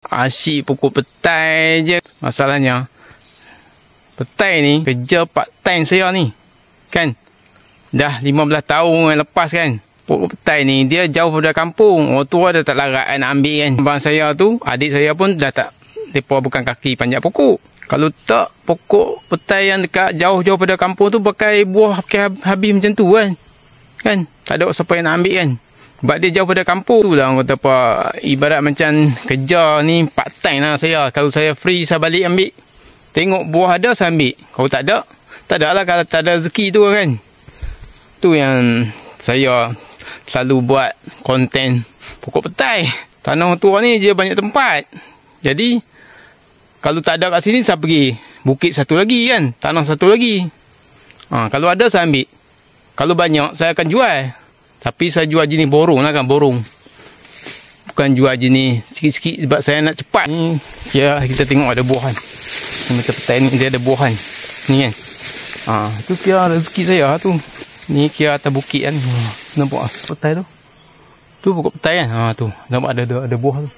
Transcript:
Asyik pokok petai je. Masalahnya petai ni kerja part time saya ni. Kan? Dah 15 tahun yang lepas kan. Pokok petai ni dia jauh pada kampung. Orang tua dah tak larat nak ambil kan. Abang saya tu, adik saya pun dah tak, mereka bukan kaki panjat pokok. Kalau tak, pokok petai yang dekat jauh-jauh pada kampung tu pakai buah pakai habis macam tu kan. Kan? Tak ada siapa yang nak ambil kan. Sebab dia jauh pada kampung tu lah. Orang kata apa, ibarat macam kerja ni part time lah saya. Kalau saya free, saya balik ambil. Tengok buah ada, saya ambil. Kalau tak ada lah. Kalau tak ada rezeki tu kan. Tu yang saya selalu buat konten pokok petai. Tanah tua ni dia banyak tempat. Jadi kalau tak ada kat sini, saya pergi bukit satu lagi kan. Tanah satu lagi. Kalau ada, saya ambil. Kalau banyak, saya akan jual. Tapi saya jual jenis borong lah kan, borong. Bukan jual jenis sikit-sikit sebab saya nak cepat. Ni kira kita tengok ada buahan. Macam petai ni dia ada buahan. Ni kan. Tu kira rezeki saya tu. Ni kira atas bukit kan. Nampak petai tu. Tu pokok petai kan. Tu nampak ada buah tu.